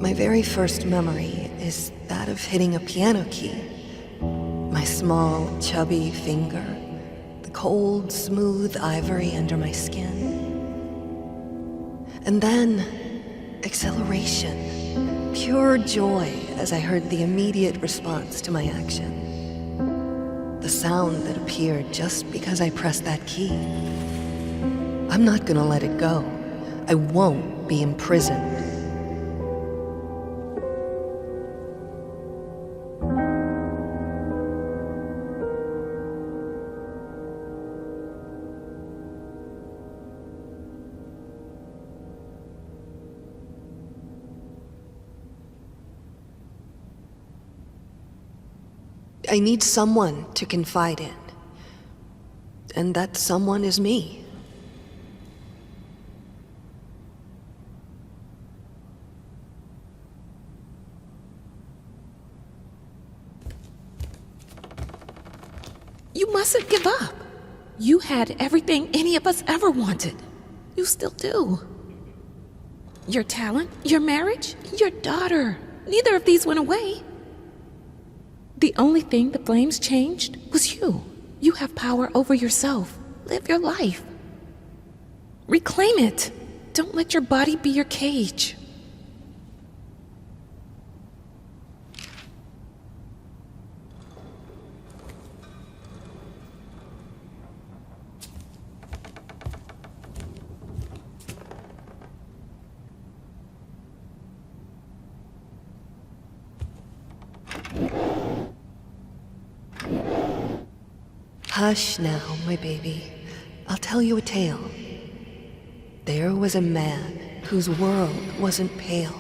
My very first memory is that of hitting a piano key. My small, chubby finger, the cold, smooth ivory under my skin. And then, acceleration, pure joy as I heard the immediate response to my action. The sound that appeared just because I pressed that key. I'm not gonna let it go. I won't be imprisoned. I need someone to confide in. And that someone is me. You mustn't give up. You had everything any of us ever wanted. You still do. Your talent, your marriage, your daughter. Neither of these went away. The only thing the flames changed was you. You have power over yourself. Live your life. Reclaim it. Don't let your body be your cage. Hush now, my baby. I'll tell you a tale. There was a man whose world wasn't pale.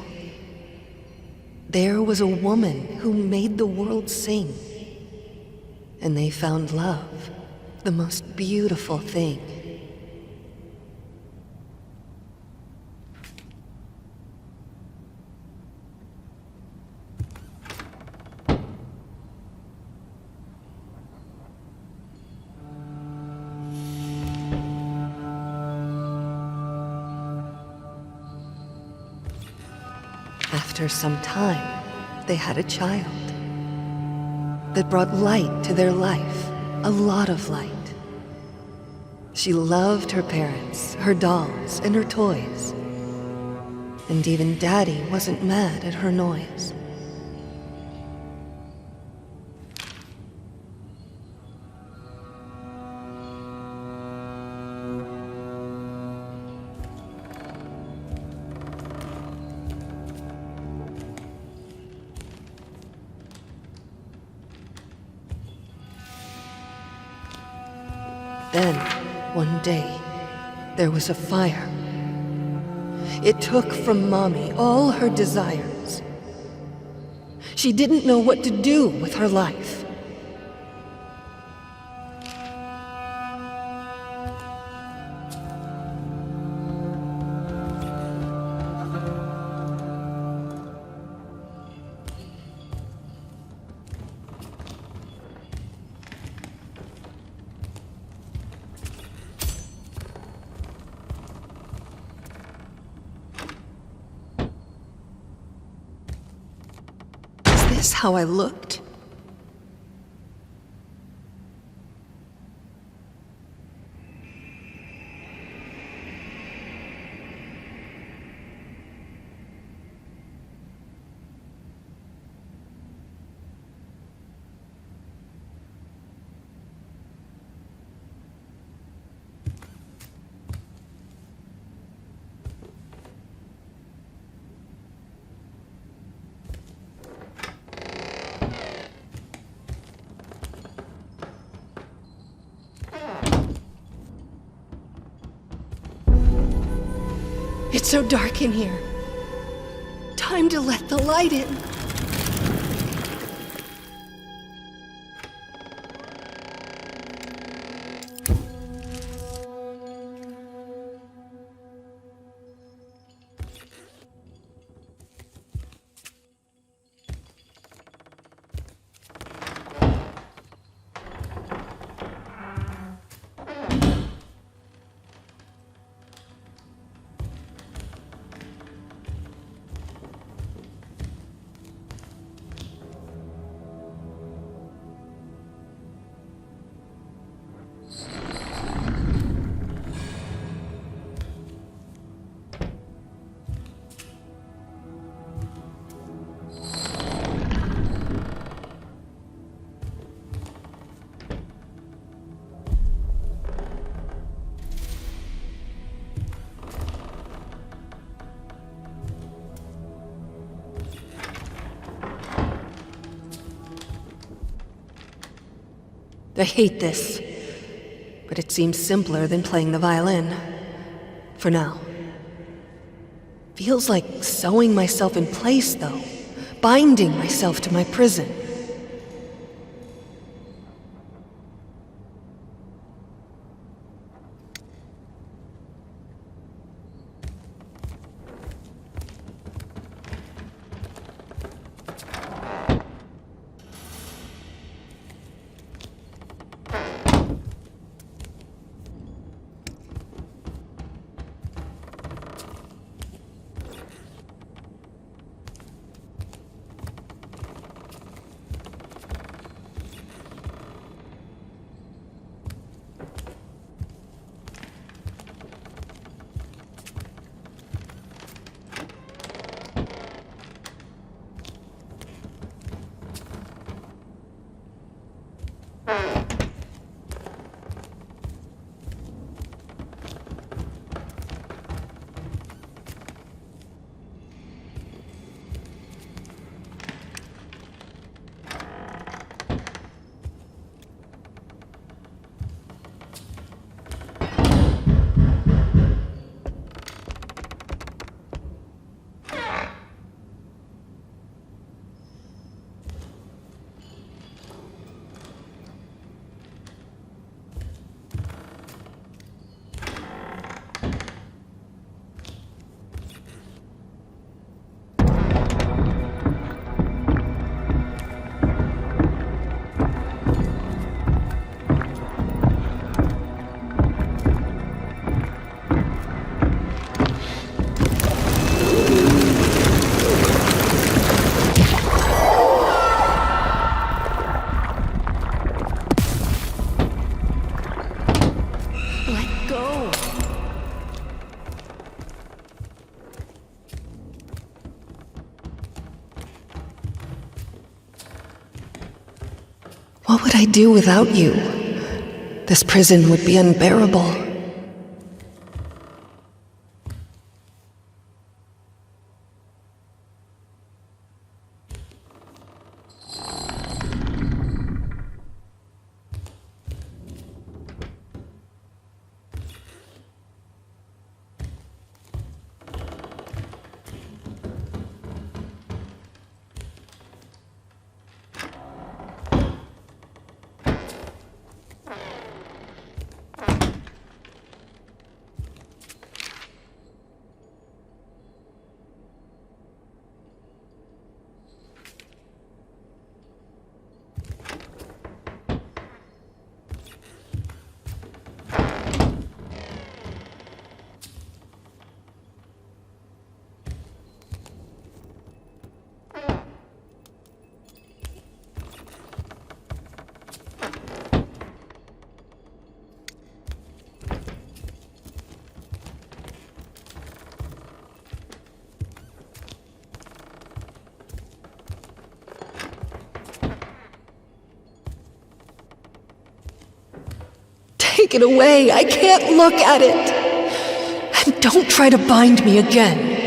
There was a woman who made the world sing. And they found love, the most beautiful thing. After some time, they had a child that brought light to their life, a lot of light. She loved her parents, her dolls, and her toys. And even Daddy wasn't mad at her noise. Then, one day, there was a fire. It took from Mommy all her desires. She didn't know what to do with her life. Is this how I looked? It's so dark in here. Time to let the light in. I hate this. But it seems simpler than playing the violin. For now. Feels like sewing myself in place, though. Binding myself to my prison. What would I do without you? This prison would be unbearable. Take it away. I can't look at it. And don't try to bind me again.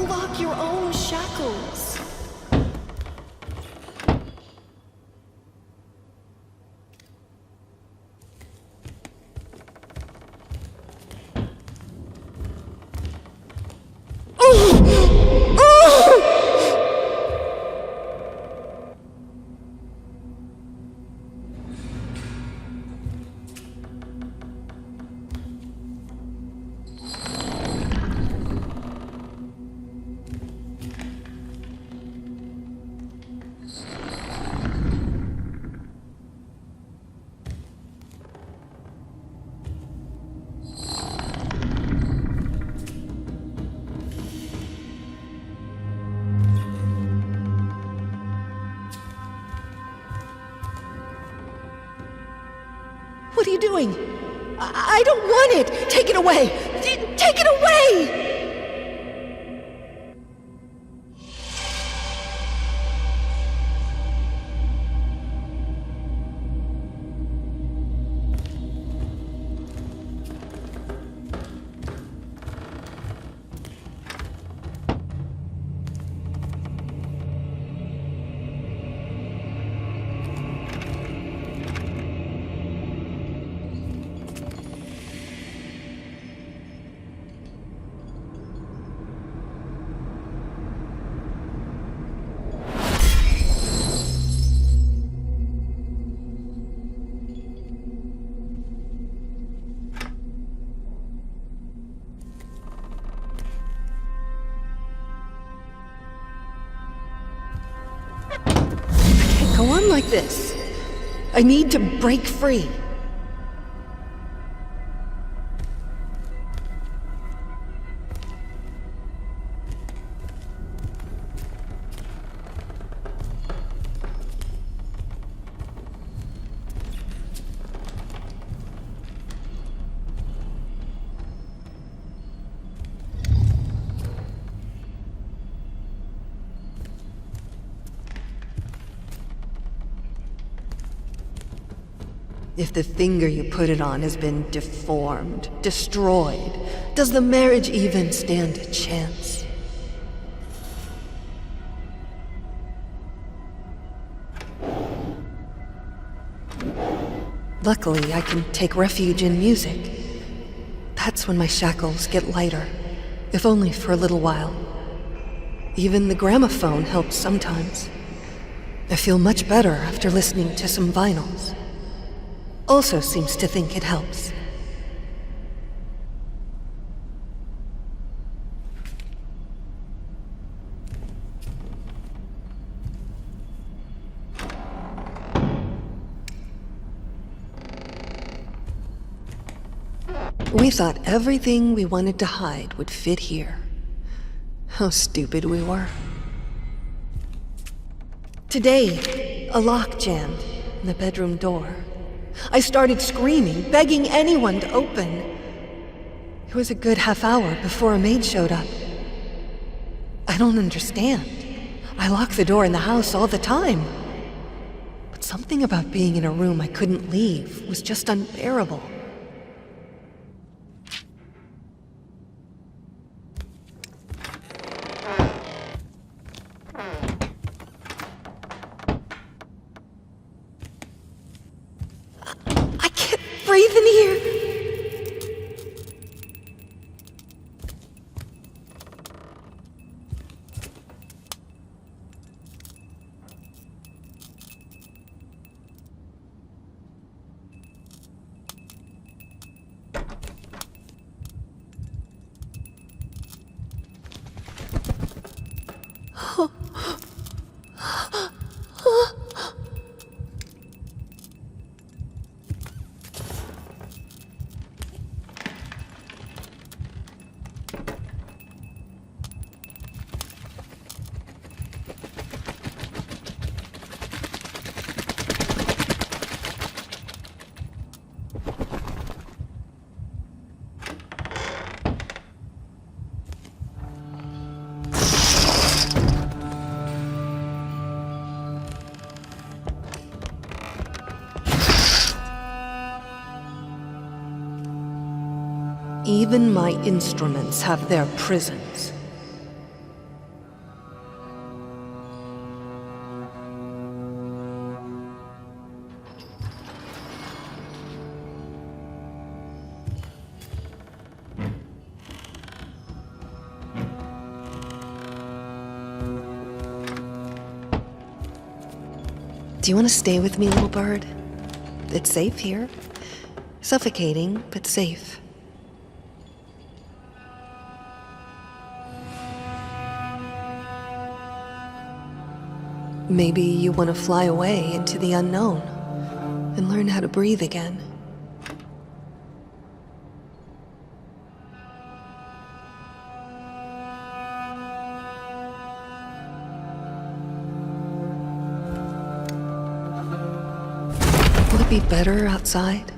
Unlock your own shackles. What are you doing? I don't want it! Take it away! Take it away! Go on like this. I need to break free. If the finger you put it on has been deformed, destroyed, does the marriage even stand a chance? Luckily, I can take refuge in music. That's when my shackles get lighter, if only for a little while. Even the gramophone helps sometimes. I feel much better after listening to some vinyls. Also seems to think it helps. We thought everything we wanted to hide would fit here. How stupid we were. Today, a lock jammed in the bedroom door. I started screaming, begging anyone to open. It was a good half hour before a maid showed up. I don't understand. I lock the door in the house all the time. But something about being in a room I couldn't leave was just unbearable. Breathe in here. Even my instruments have their prisons. Do you want to stay with me, little bird? It's safe here. Suffocating, but safe. Maybe you want to fly away into the unknown and learn how to breathe again. Will it be better outside?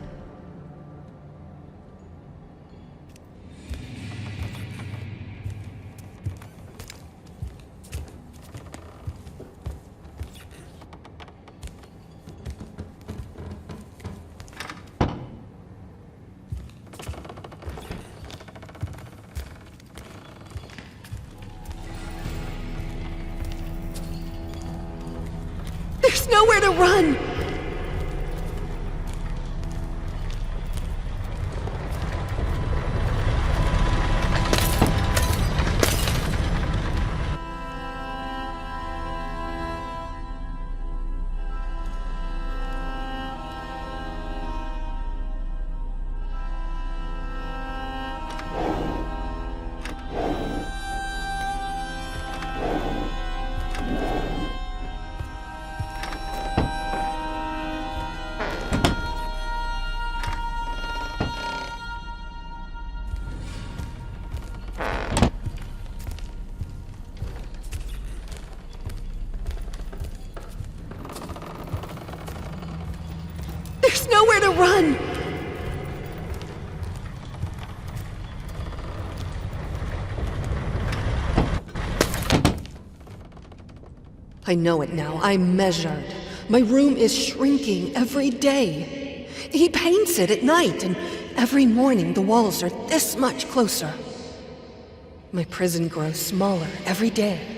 There's nowhere to run! There's nowhere to run! I know it now. I'm measured. My room is shrinking every day. He paints it at night, and every morning the walls are this much closer. My prison grows smaller every day.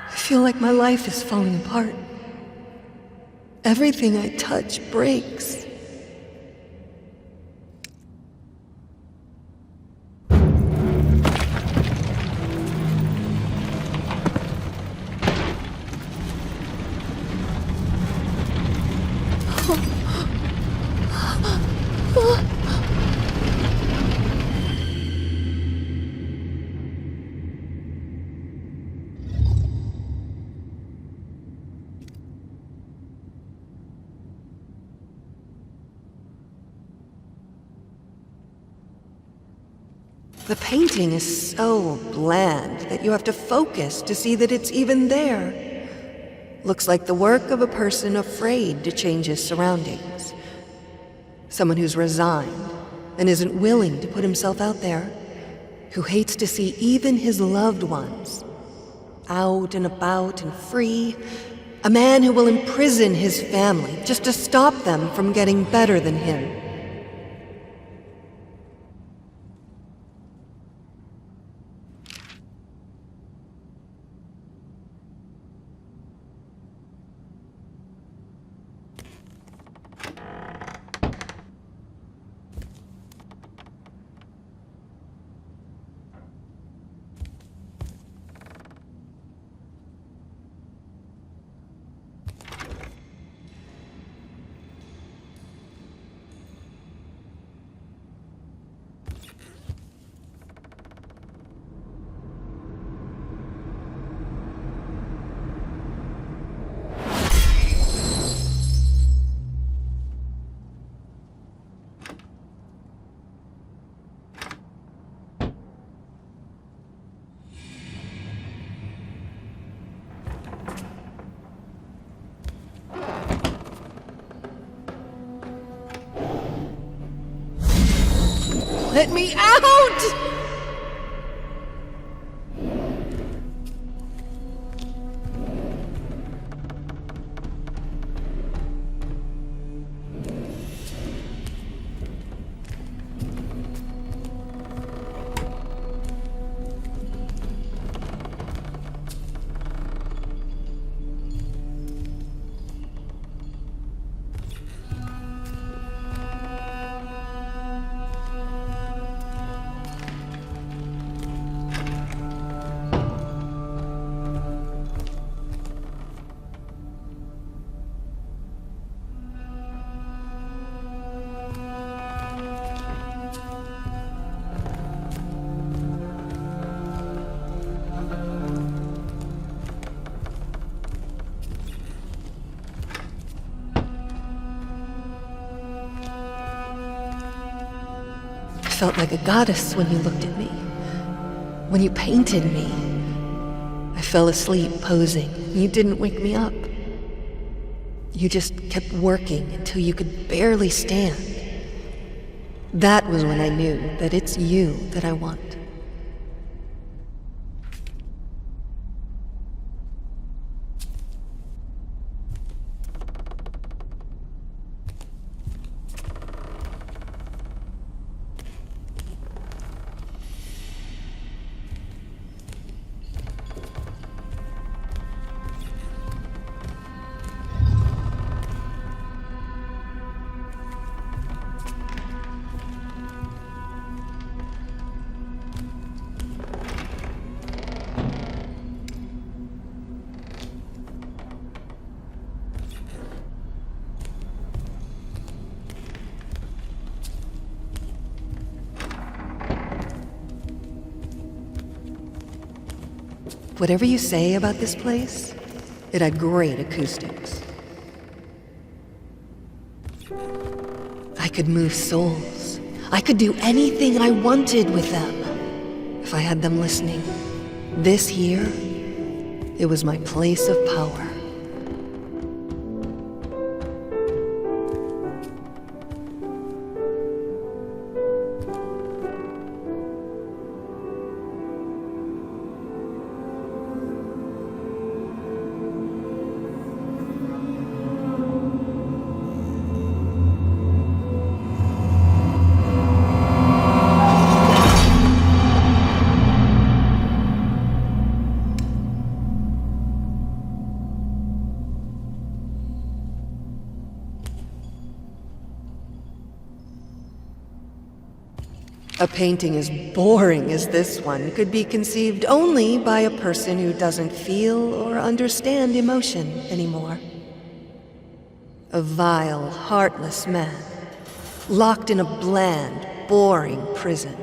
I feel like my life is falling apart. Everything I touch breaks. The painting is so bland that you have to focus to see that it's even there. Looks like the work of a person afraid to change his surroundings. Someone who's resigned and isn't willing to put himself out there, who hates to see even his loved ones out and about and free. A man who will imprison his family just to stop them from getting better than him. Let me out! felt like a goddess when you looked at me. When you painted me. I fell asleep posing. You didn't wake me up. You just kept working until you could barely stand. That was when I knew that it's you that I want. Whatever you say about this place, it had great acoustics. I could move souls. I could do anything I wanted with them, if I had them listening. This here, it was my place of power. A painting as boring as this one could be conceived only by a person who doesn't feel or understand emotion anymore. A vile, heartless man, locked in a bland, boring prison.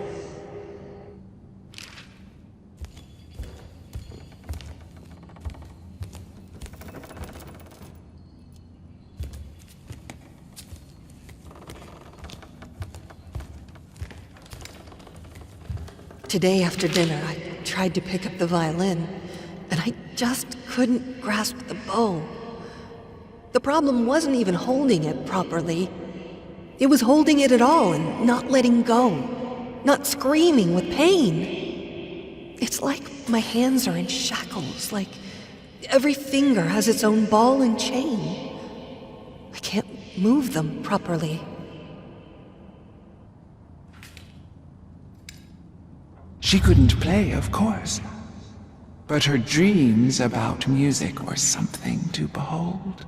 Today after dinner, I tried to pick up the violin, and I just couldn't grasp the bow. The problem wasn't even holding it properly. It was holding it at all and not letting go, not screaming with pain. It's like my hands are in shackles, like every finger has its own ball and chain. I can't move them properly. She couldn't play, of course, but her dreams about music were something to behold.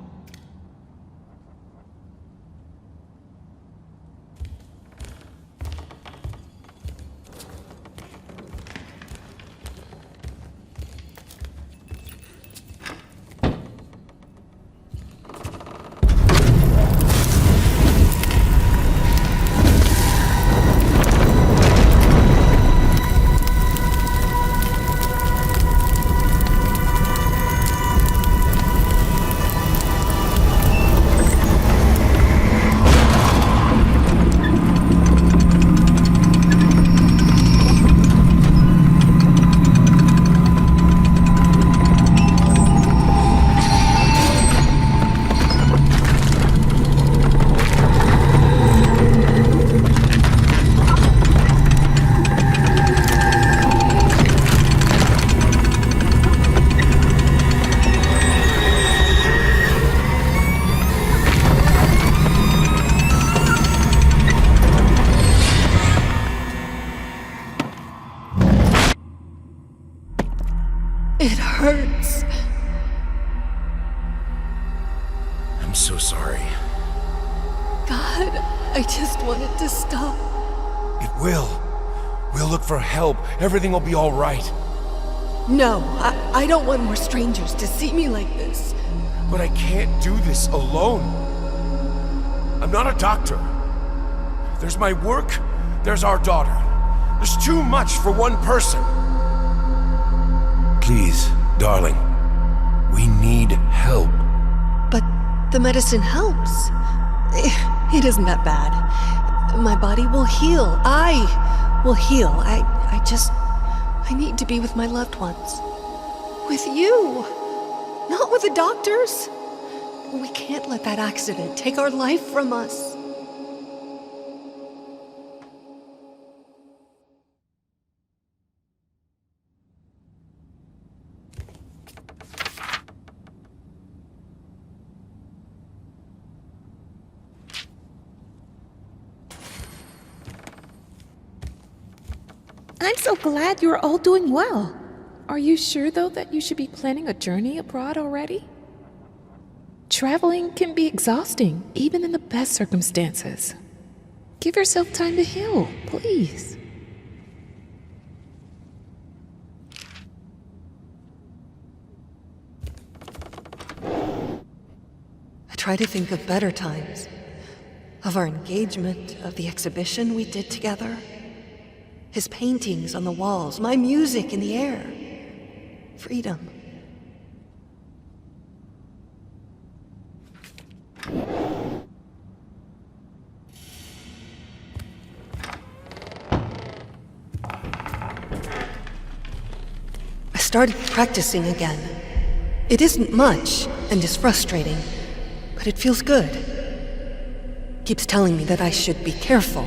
It hurts. I'm so sorry. God, I just want it to stop. It will. We'll look for help. Everything will be all right. No, I don't want more strangers to see me like this. But I can't do this alone. I'm not a doctor. There's my work, there's our daughter. There's too much for one person. Please, darling, we need help. But the medicine helps. It isn't that bad. My body will heal. I will heal. I need to be with my loved ones. With you. Not with the doctors. We can't let that accident take our life from us. I'm so glad you're all doing well. Are you sure, though, that you should be planning a journey abroad already? Traveling can be exhausting, even in the best circumstances. Give yourself time to heal, please. I try to think of better times. Of our engagement, of the exhibition we did together. His paintings on the walls, my music in the air. Freedom. I started practicing again. It isn't much and is frustrating, but it feels good. Keeps telling me that I should be careful.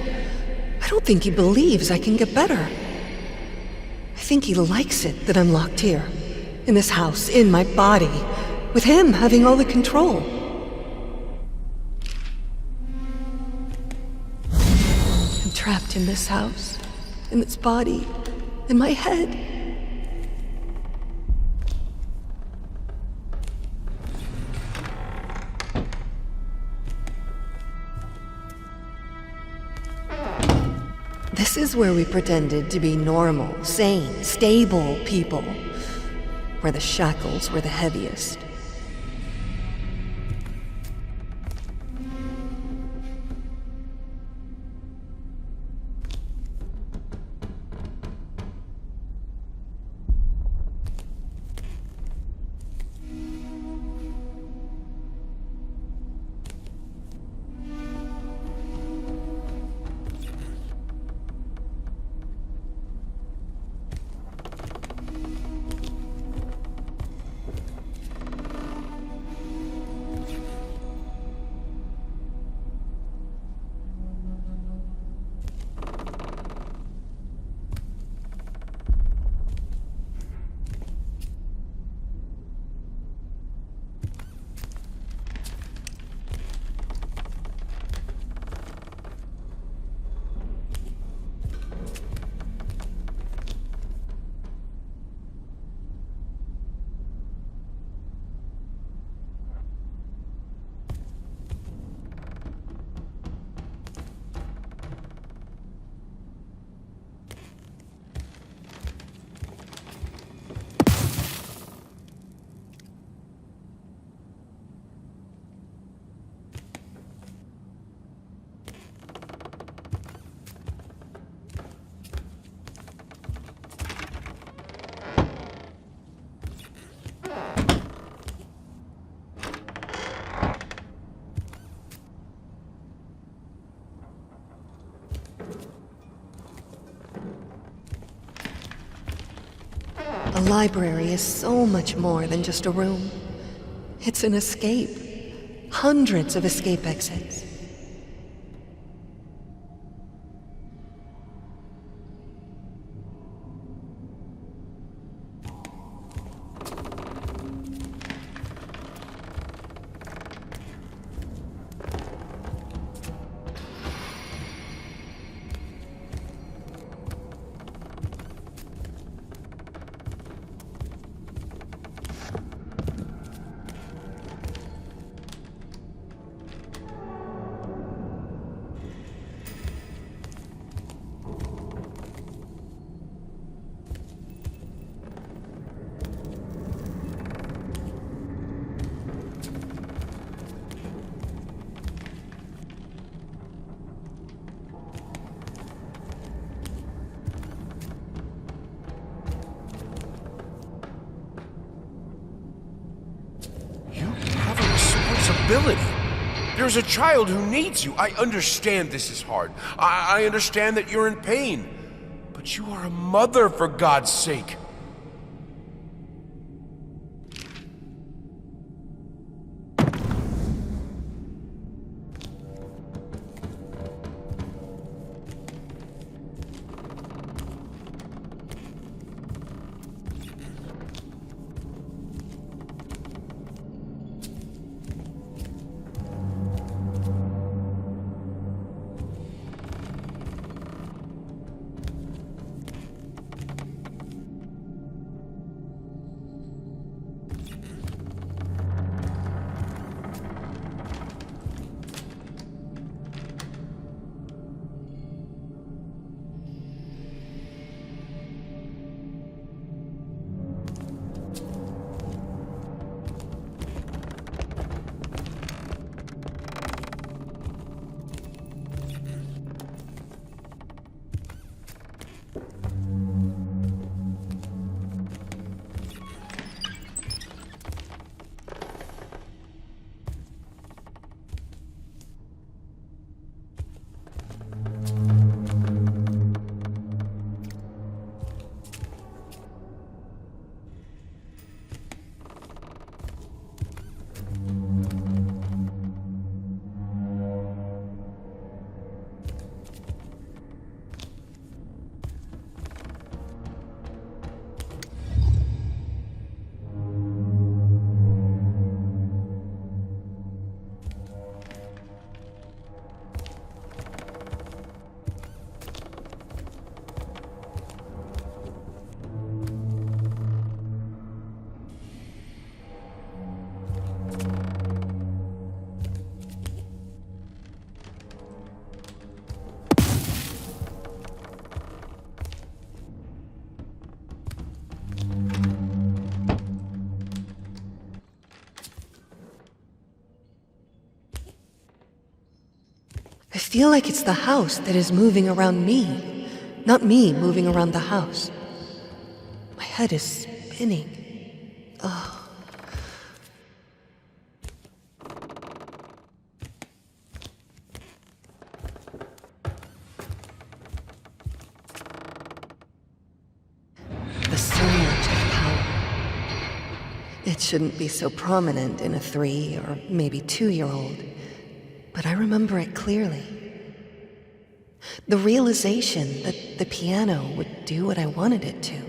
I don't think he believes I can get better. I think he likes it that I'm locked here, in this house, in my body, with him having all the control. I'm trapped in this house, in this body, in my head. This is where we pretended to be normal, sane, stable people. Where the shackles were the heaviest. A library is so much more than just a room. It's an escape. Hundreds of escape exits. You have a responsibility. There's a child who needs you. I understand this is hard. I understand that you're in pain. But you are a mother, for God's sake. I feel like it's the house that is moving around me, not me moving around the house. My head is spinning. Ugh. The surge of power. It shouldn't be so prominent in a 3 or maybe 2-year-old. But I remember it clearly. The realization that the piano would do what I wanted it to.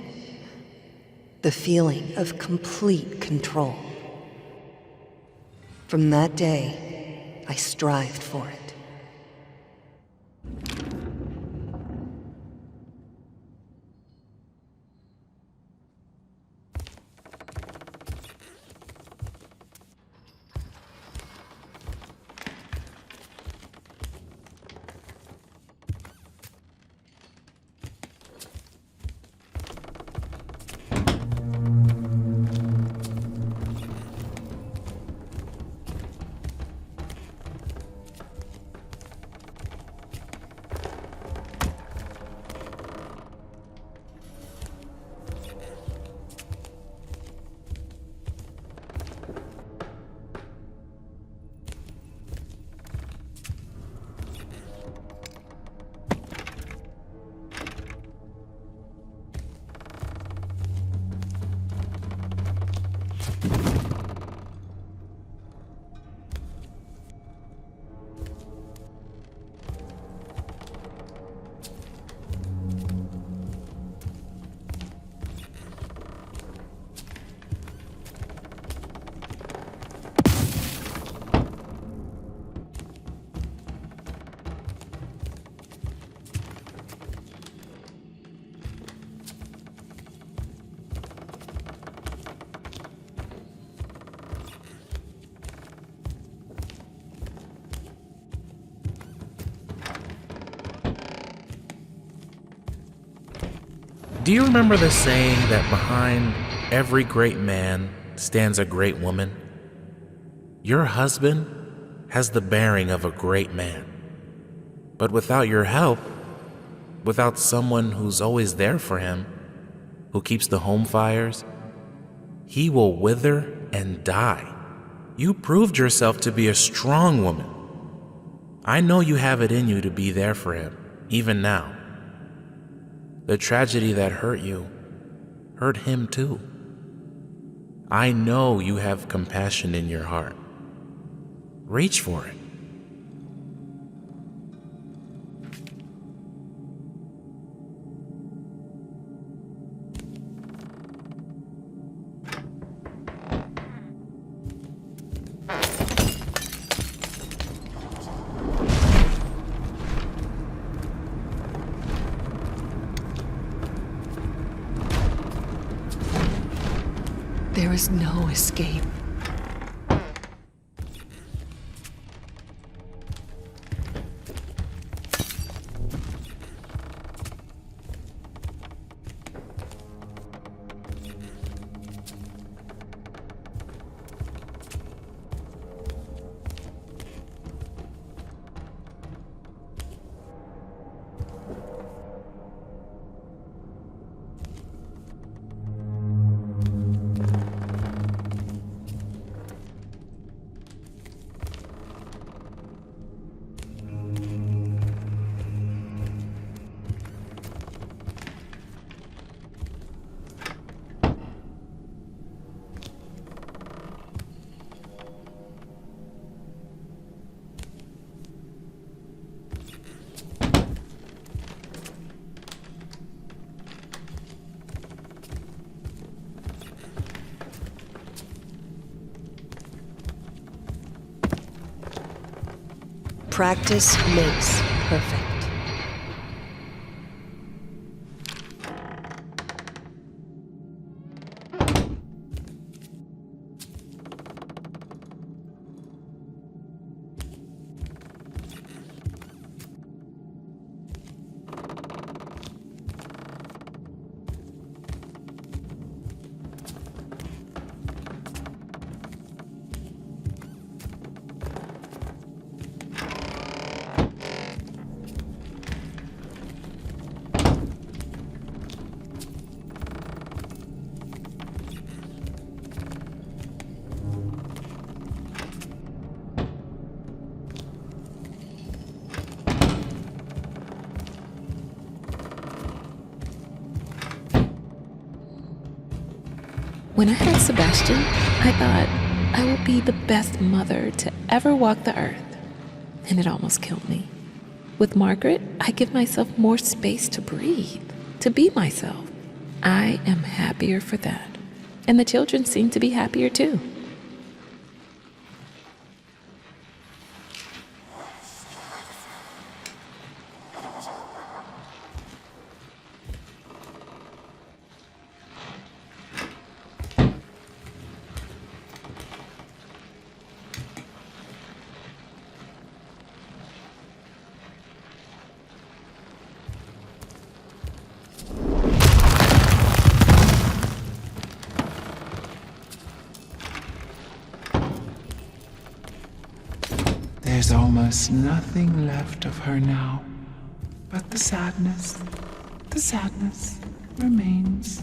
The feeling of complete control. From that day, I strived for it. Do you remember the saying that behind every great man stands a great woman? Your husband has the bearing of a great man. But without your help, without someone who's always there for him, who keeps the home fires, he will wither and die. You proved yourself to be a strong woman, I know you have it in you to be there for him, even now. The tragedy that hurt you hurt him too. I know you have compassion in your heart. Reach for it. There is no escape. Practice makes perfect. When I had Sebastian, I thought I will be the best mother to ever walk the earth, and it almost killed me. With Margaret, I give myself more space to breathe, to be myself. I am happier for that, and the children seem to be happier too. There's almost nothing left of her now, but the sadness remains.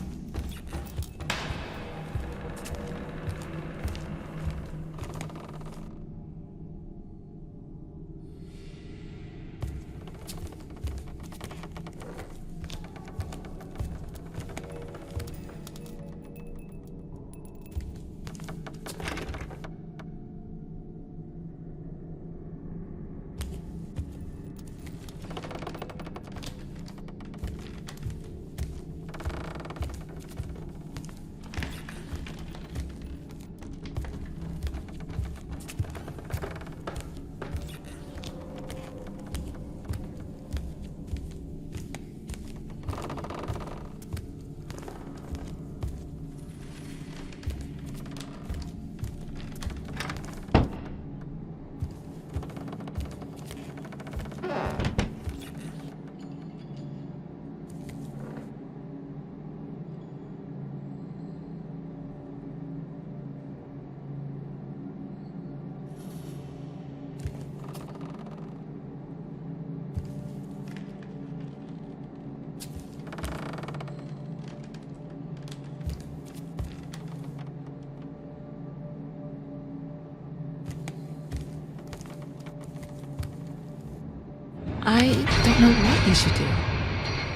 I don't know what you should do.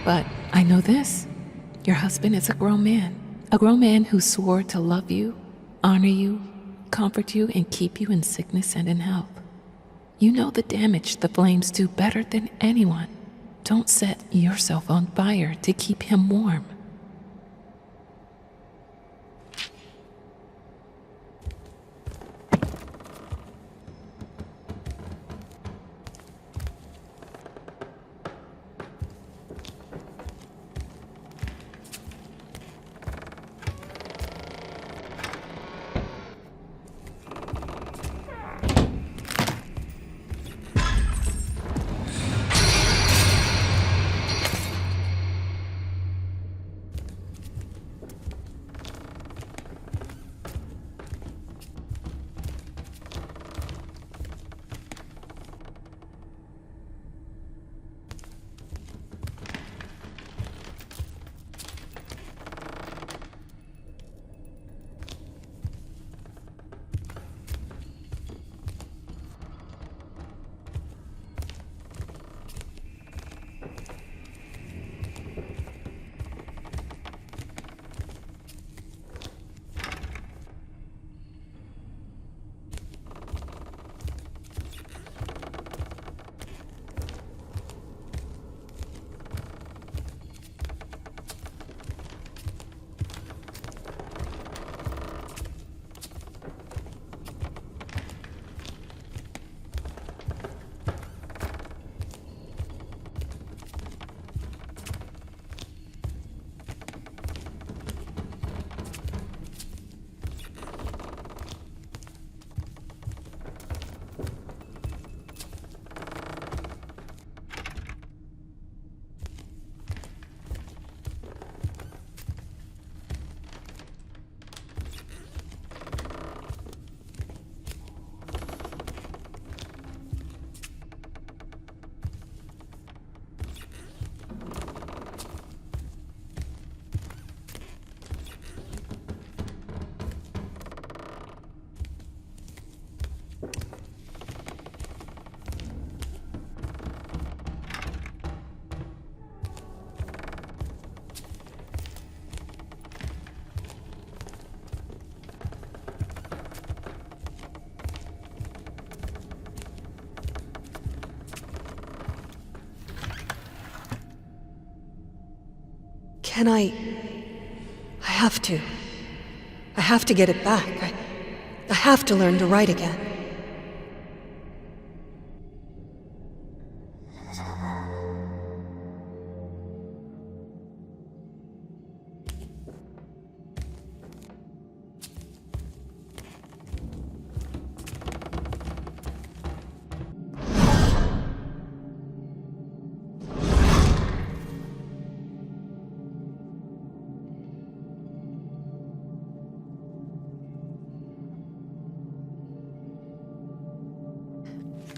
But I know this. Your husband is a grown man. A grown man who swore to love you, honor you, comfort you, and keep you in sickness and in health. You know the damage the flames do better than anyone. Don't set yourself on fire to keep him warm. Can I have to. I have to get it back. I have to learn to write again.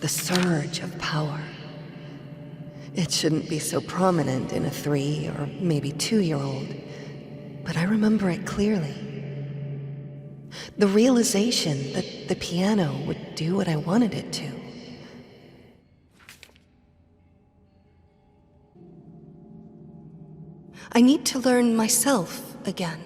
The surge of power. It shouldn't be so prominent in a 3 or maybe 2-year-old, but I remember it clearly. The realization that the piano would do what I wanted it to. I need to learn myself again.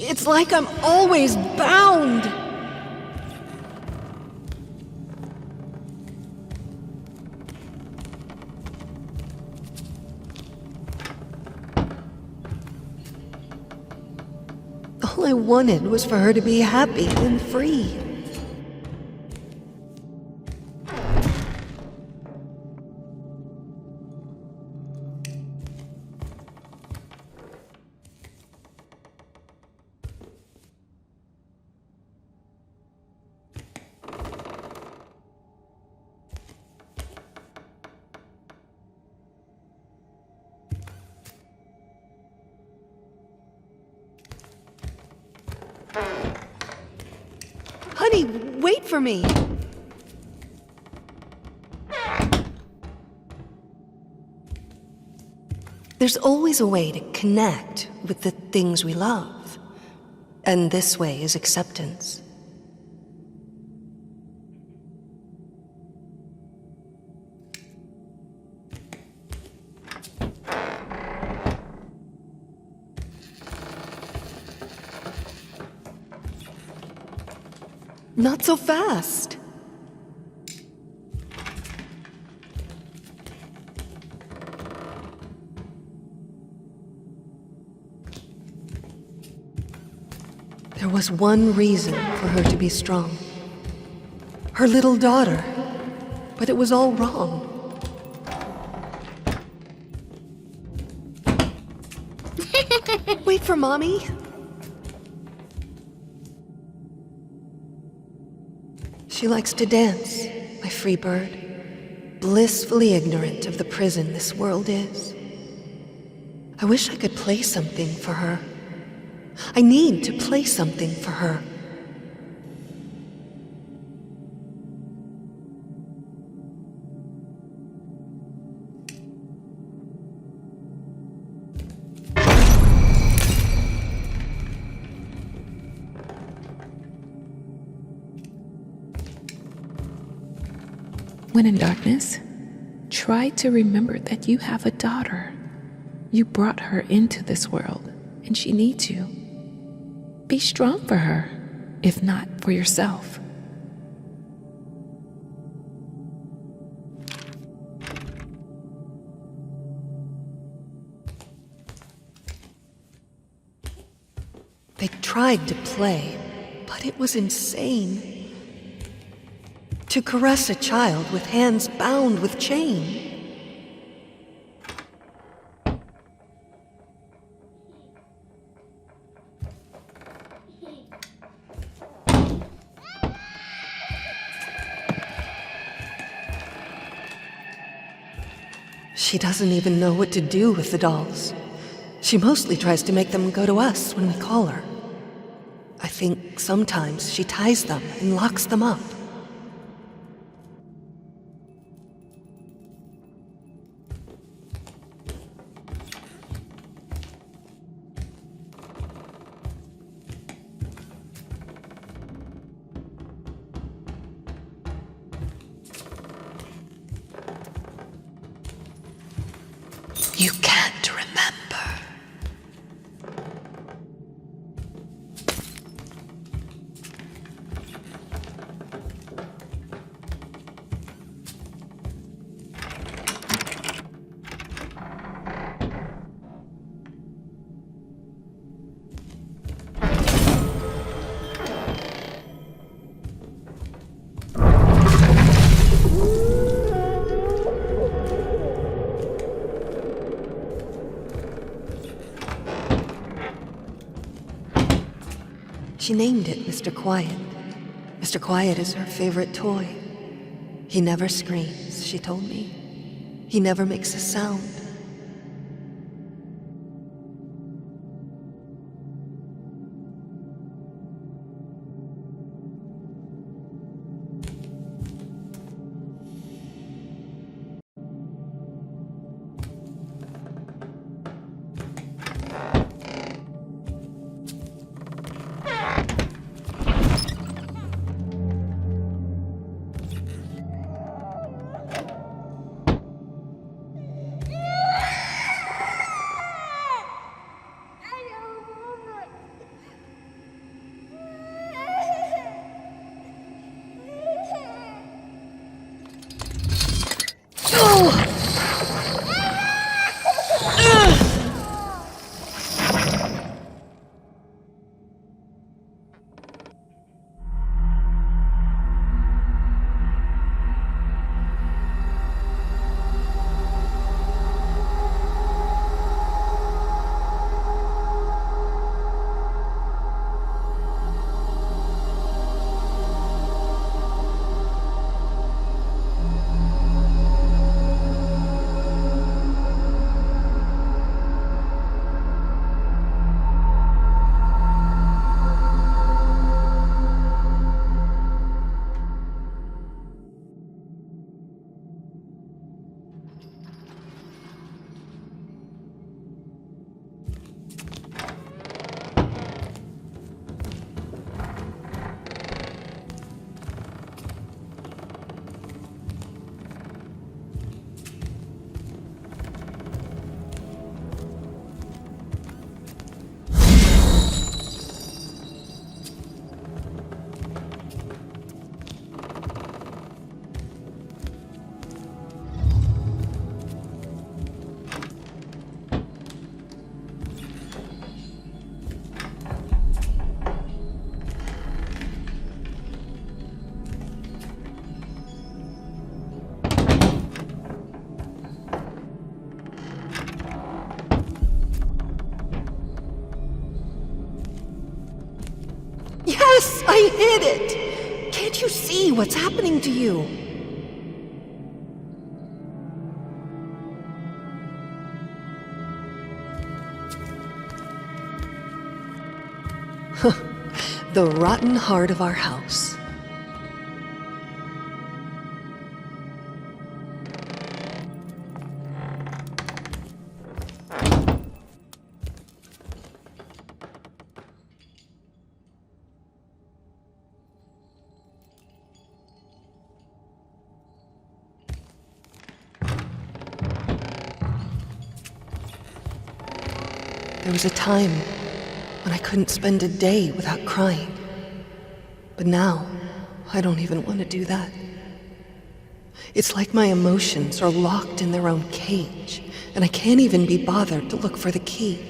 It's like I'm always bound. I wanted was for her to be happy and free. Honey, wait for me! There's always a way to connect with the things we love, and this way is acceptance. Not so fast. There was one reason for her to be strong. Her little daughter. But it was all wrong. Wait for Mommy. She likes to dance, my free bird, blissfully ignorant of the prison this world is. I wish I could play something for her. I need to play something for her. When in darkness, try to remember that you have a daughter. You brought her into this world, and she needs you. Be strong for her, if not for yourself. They tried to play, but it was insane. To caress a child with hands bound with chain. She doesn't even know what to do with the dolls. She mostly tries to make them go to us when we call her. I think sometimes she ties them and locks them up. You can't remember. She named it Mr. Quiet. Mr. Quiet is her favorite toy. He never screams, she told me. He never makes a sound. what's happening to you? The rotten heart of our house. There was a time when I couldn't spend a day without crying. But now, I don't even want to do that. It's like my emotions are locked in their own cage, and I can't even be bothered to look for the key.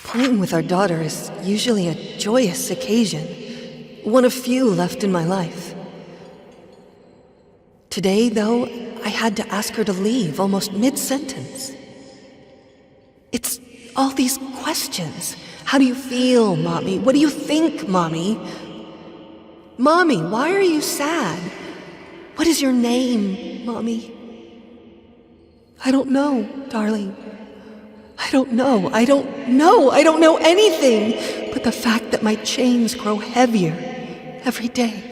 Playing with our daughter is usually a joyous occasion, one of few left in my life. Today, though, I had to ask her to leave almost mid-sentence. It's all these questions. How do you feel, Mommy? What do you think, Mommy? Mommy, why are you sad? What is your name, Mommy? I don't know, darling. I don't know anything but the fact that my chains grow heavier every day.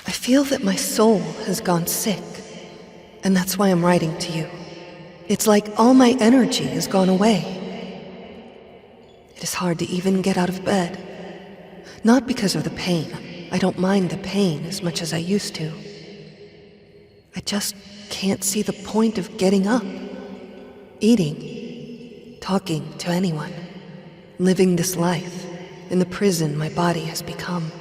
I feel that my soul has gone sick, and that's why I'm writing to you. It's like all my energy has gone away. It is hard to even get out of bed. Not because of the pain. I don't mind the pain as much as I used to. I just can't see the point of getting up, eating, talking to anyone, living this life in the prison my body has become.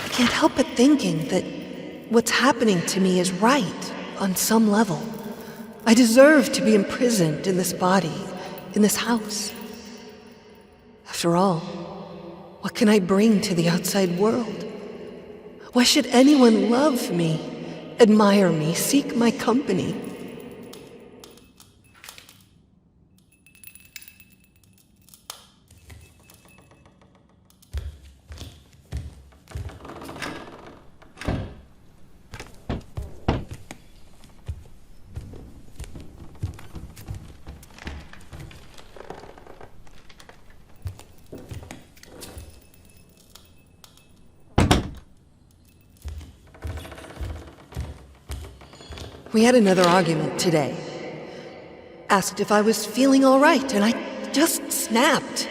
I can't help but thinking that what's happening to me is right, on some level. I deserve to be imprisoned in this body, in this house. After all, what can I bring to the outside world? Why should anyone love me, admire me, seek my company? We had another argument today. Asked if I was feeling all right, and I just snapped.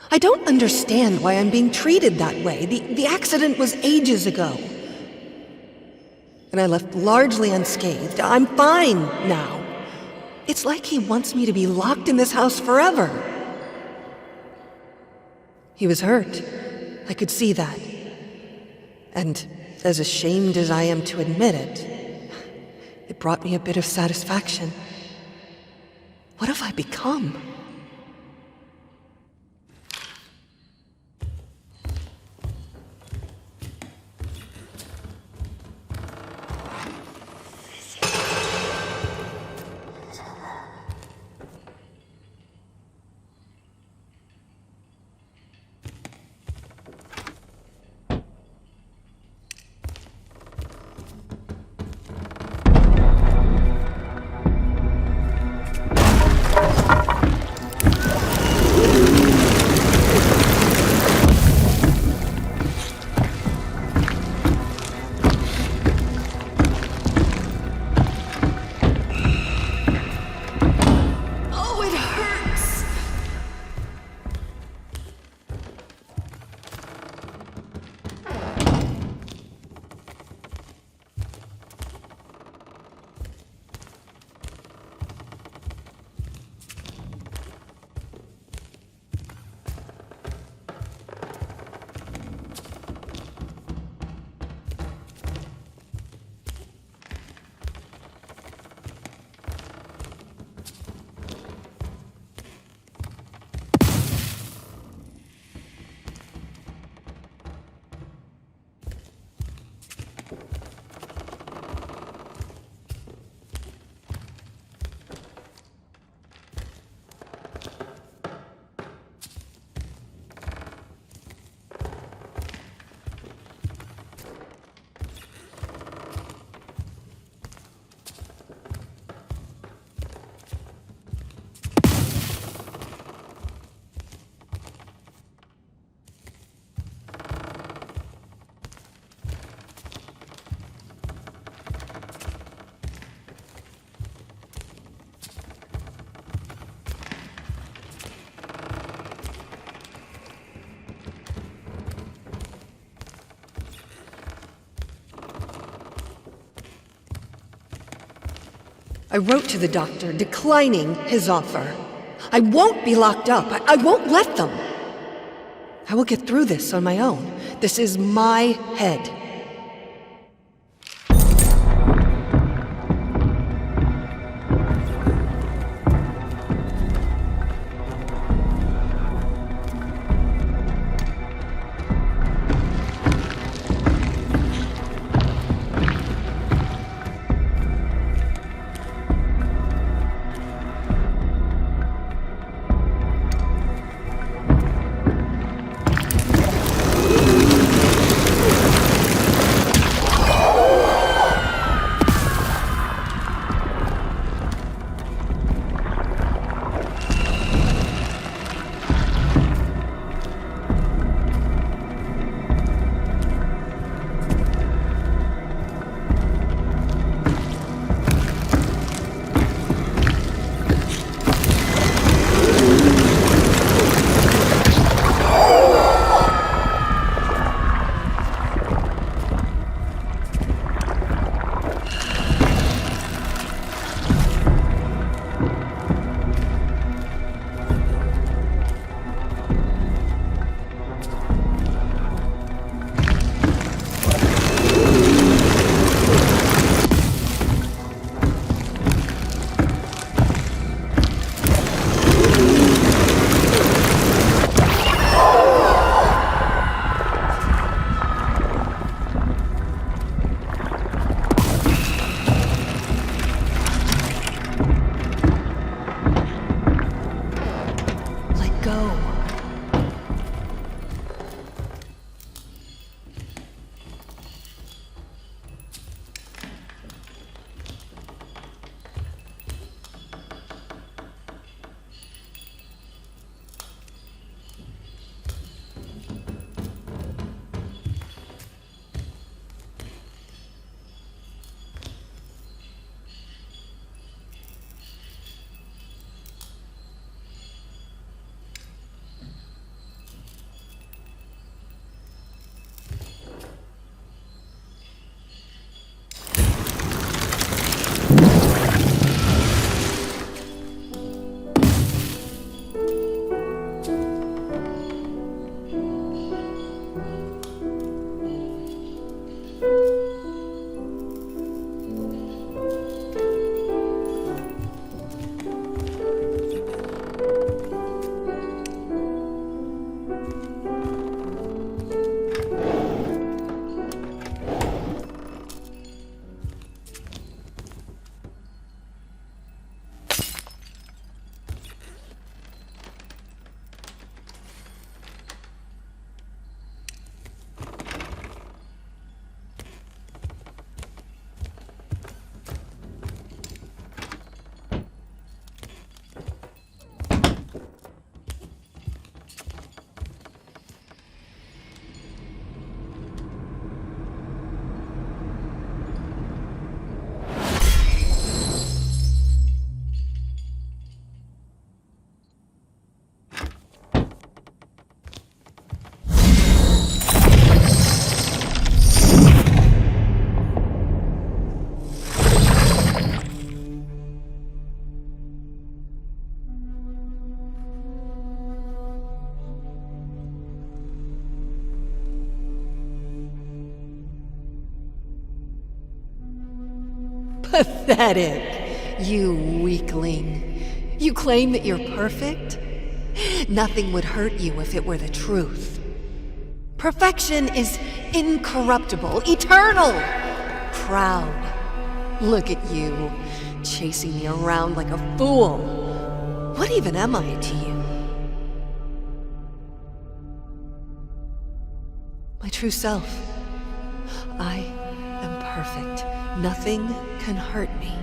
I don't understand why I'm being treated that way. The accident was ages ago. And I left largely unscathed. I'm fine now. It's like he wants me to be locked in this house forever. He was hurt. I could see that. And as ashamed as I am to admit it, it brought me a bit of satisfaction. What have I become? I wrote to the doctor declining his offer. I won't be locked up. I won't let them. I will get through this on my own. This is my head. Pathetic. You weakling. You claim that you're perfect? Nothing would hurt you if it were the truth. Perfection is incorruptible, eternal, proud. Look at you, chasing me around like a fool. What even am I to you? My true self. I am perfect. Nothing can hurt me.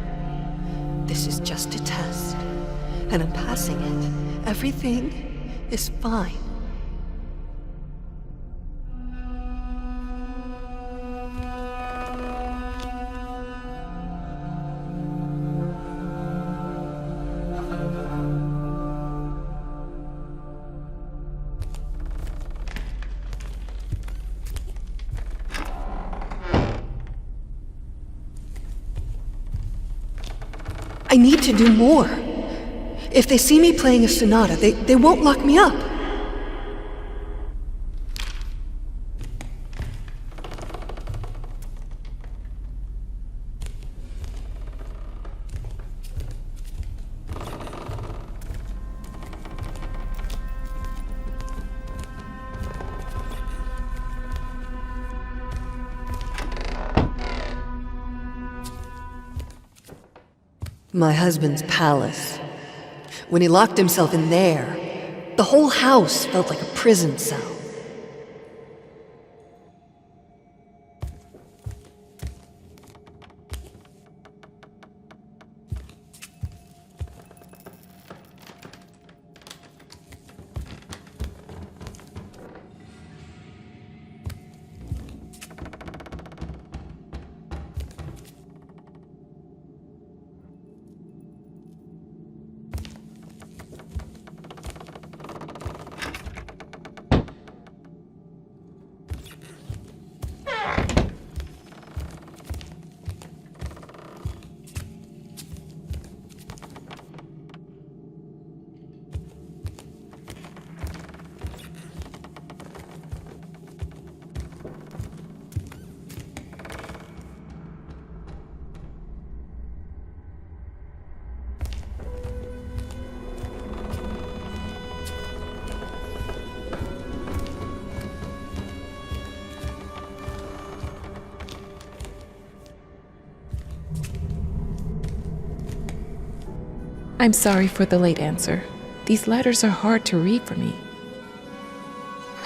This is just a test, and I'm passing it. Everything is fine. I need to do more. If they see me playing a sonata, they won't lock me up. My husband's palace. When he locked himself in there, the whole house felt like a prison cell. I'm sorry for the late answer. These letters are hard to read for me.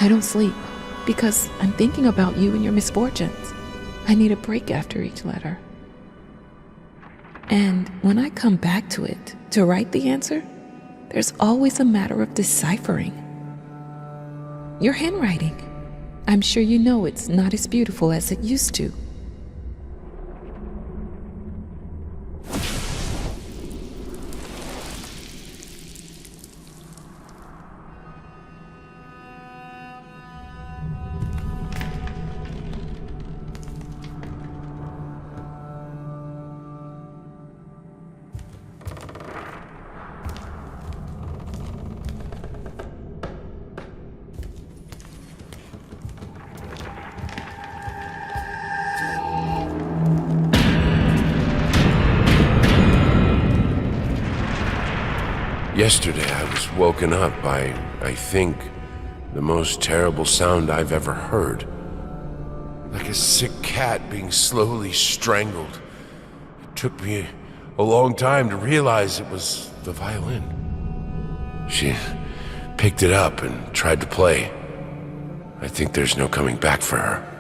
I don't sleep because I'm thinking about you and your misfortunes. I need a break after each letter. And when I come back to it to write the answer, there's always a matter of deciphering. Your handwriting. I'm sure you know it's not as beautiful as it used to. Yesterday I was woken up by, I think, the most terrible sound I've ever heard. Like a sick cat being slowly strangled. It took me a long time to realize it was the violin. She picked it up and tried to play. I think there's no coming back for her.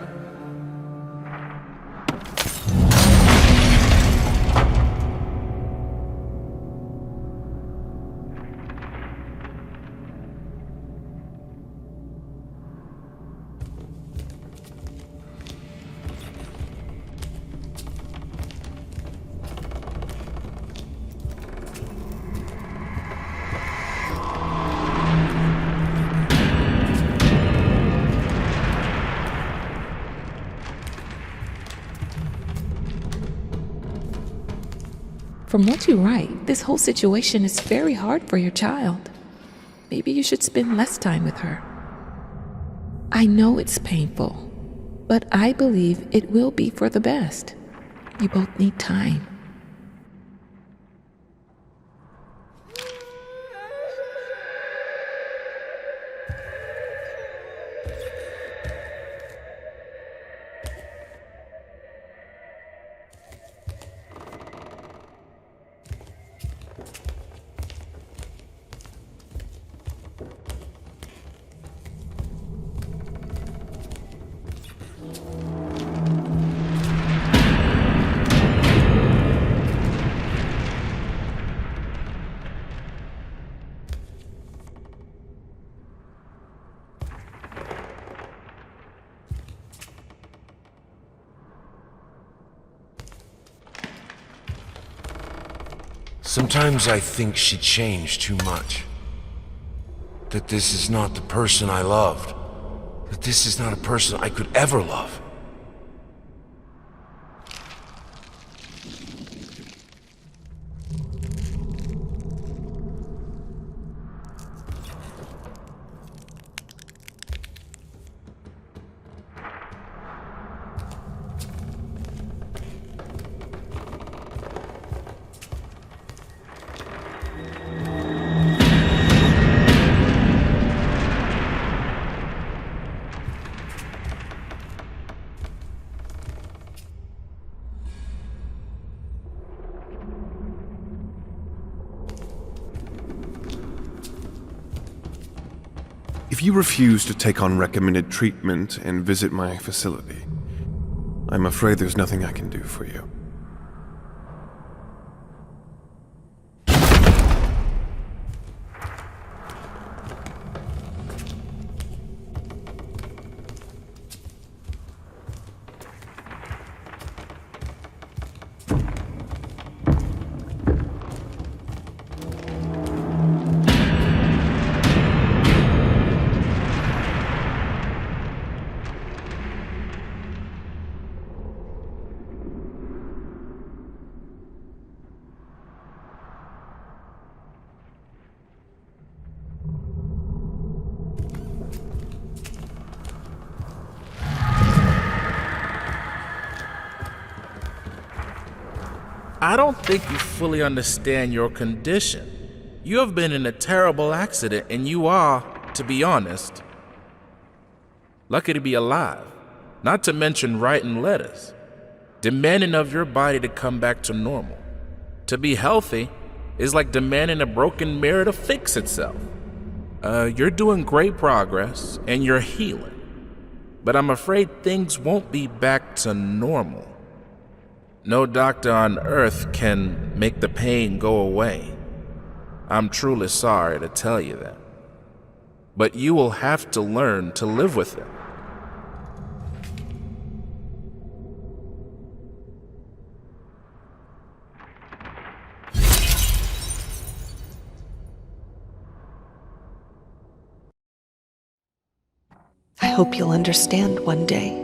From what you write, this whole situation is very hard for your child. Maybe you should spend less time with her. I know it's painful, but I believe it will be for the best. You both need time. Sometimes I think she changed too much. That this is not the person I loved. That this is not a person I could ever love. If you refuse to take on recommended treatment and visit my facility, I'm afraid there's nothing I can do for you. I don't think you fully understand your condition. You have been in a terrible accident, and you are, to be honest, lucky to be alive. Not to mention writing letters, demanding of your body to come back to normal. To be healthy is like demanding a broken mirror to fix itself. You're doing great progress, and you're healing. But I'm afraid things won't be back to normal. No doctor on earth can make the pain go away. I'm truly sorry to tell you that. But you will have to learn to live with it. I hope you'll understand one day.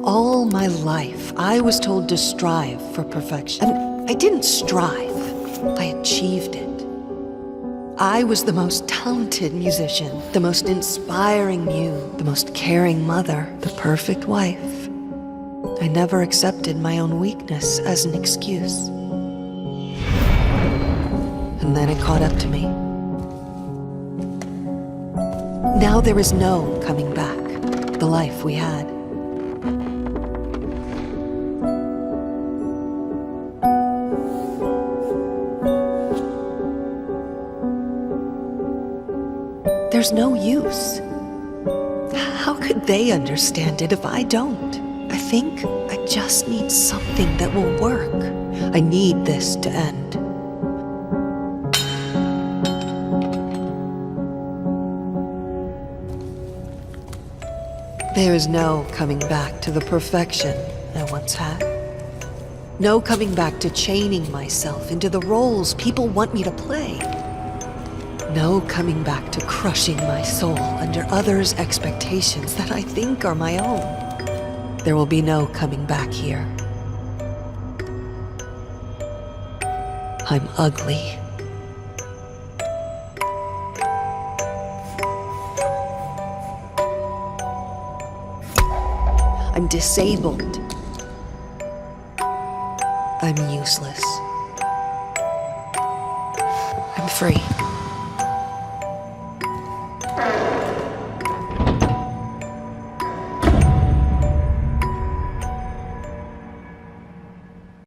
All my life, I was told to strive for perfection. And I didn't strive, I achieved it. I was the most talented musician, the most inspiring muse, the most caring mother, the perfect wife. I never accepted my own weakness as an excuse. And then it caught up to me. Now there is no coming back, the life we had. There's no use. How could they understand it if I don't? I think I just need something that will work. I need this to end. There is no coming back to the perfection I once had. No coming back to chaining myself into the roles people want me to play. No coming back to crushing my soul under others' expectations that I think are my own. There will be no coming back here. I'm ugly. I'm disabled. I'm useless. I'm free.